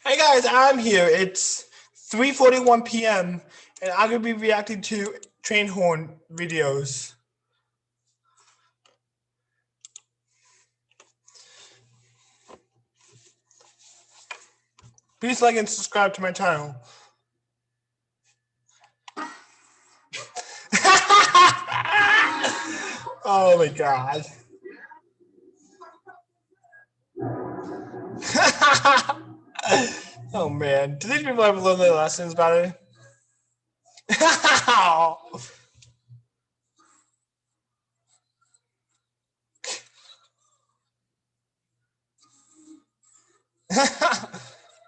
Hey guys, I'm here. It's 3:41 p.m. and I'm gonna be reacting to train horn videos. Please like and subscribe to my channel. Oh my god. Oh man. Do these people ever learn their lessons about it?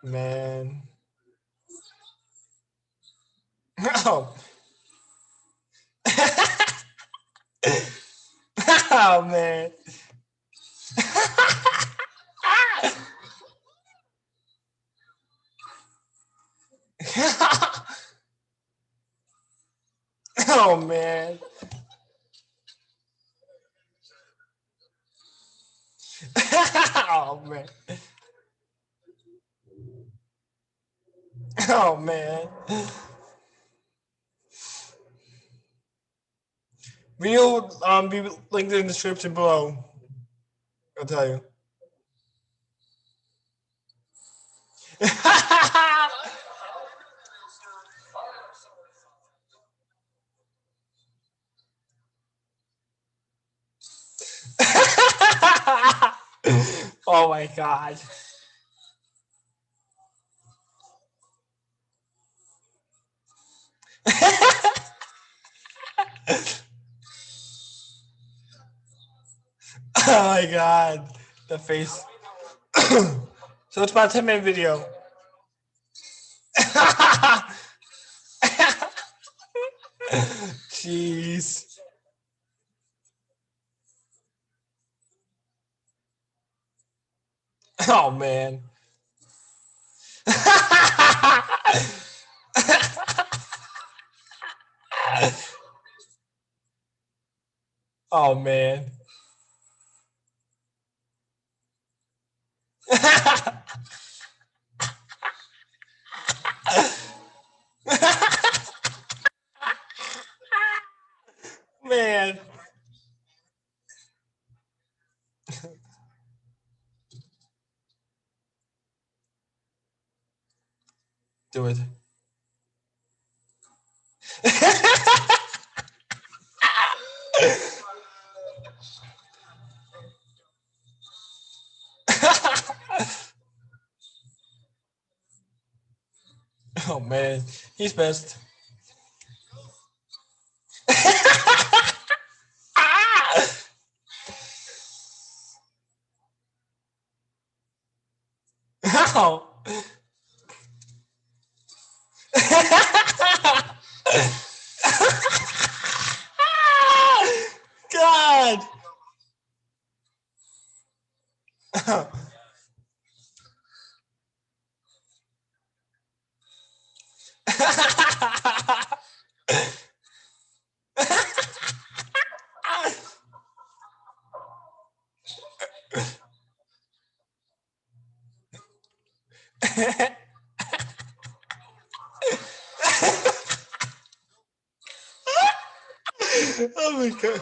Man. Oh. Oh man. Oh man. Oh man. Oh man. Video will be linked in the description below. I'll tell you. Oh my god. Oh my god. The face. So it's about a 10-minute video. Jeez. Oh man. Oh man. Man. Do it. Oh man. He's best. Oh. God. Oh my god.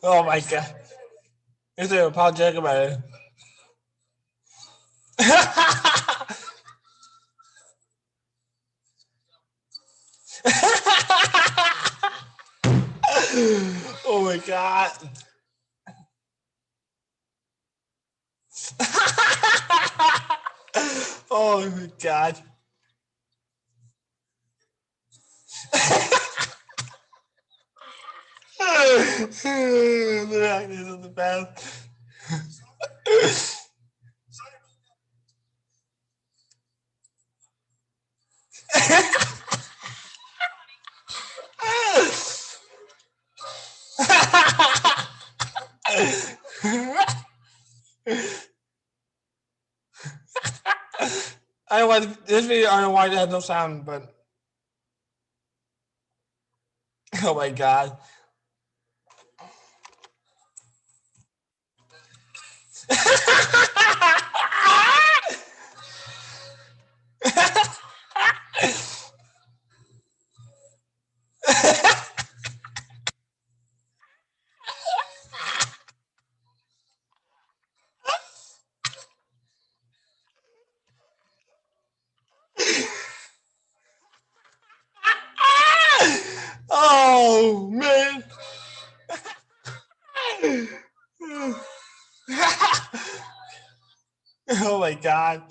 Oh my god. Is there apologetic about it? Oh my god. Oh my god. The actors are the best. I don't know why this video. I don't know why it has no sound, but oh my god. Oh my god.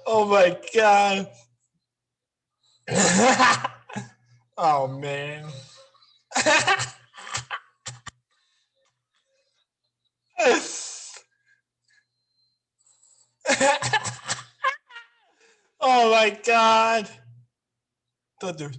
Oh my god. Oh man. Oh my god. Don't do it.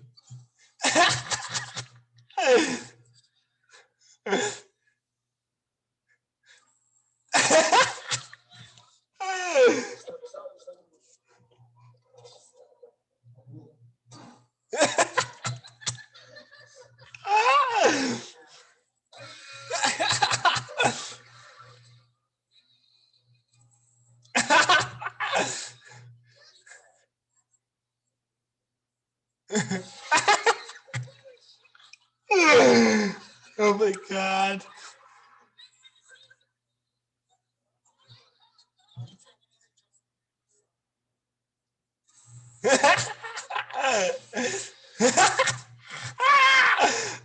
Oh my god.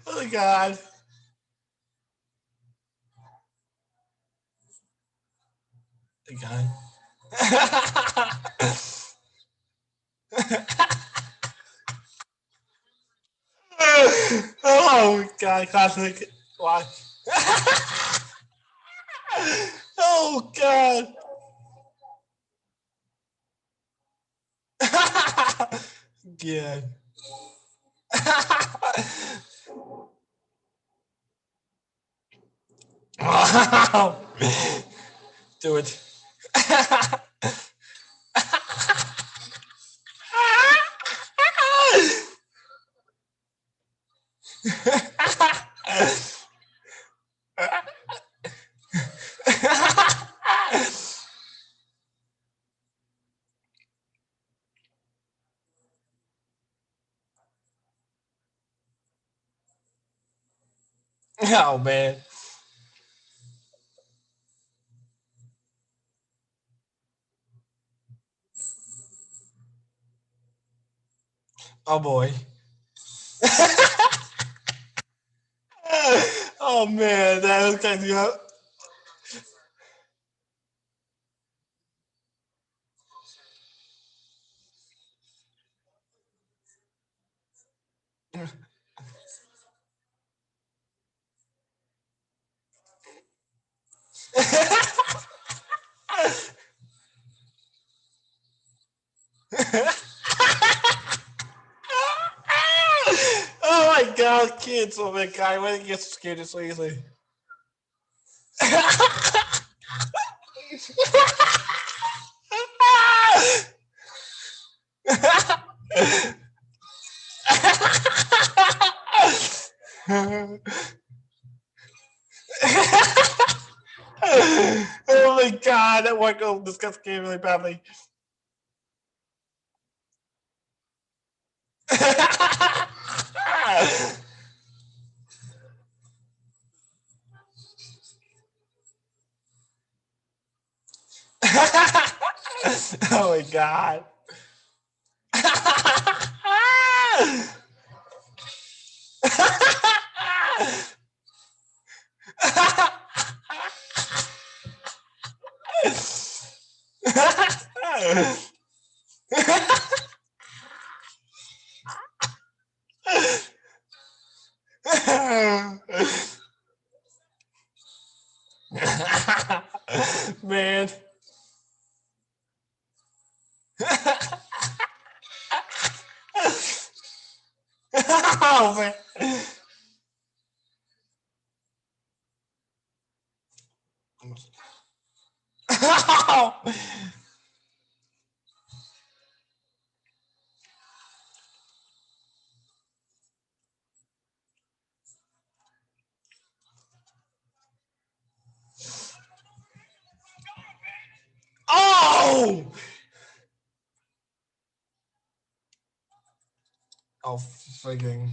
Oh my god. The guy. Oh god, classic. Watch. Oh god. Yeah. Wow. Do it. Oh man. Oh boy. Oh man, that was kind of. Oh my god, kids! Oh my god, why did you get so scared so easily? Oh my god, that one girl just got scared really badly. Oh my god. Man. Oh man. Oh! Oh, frigging.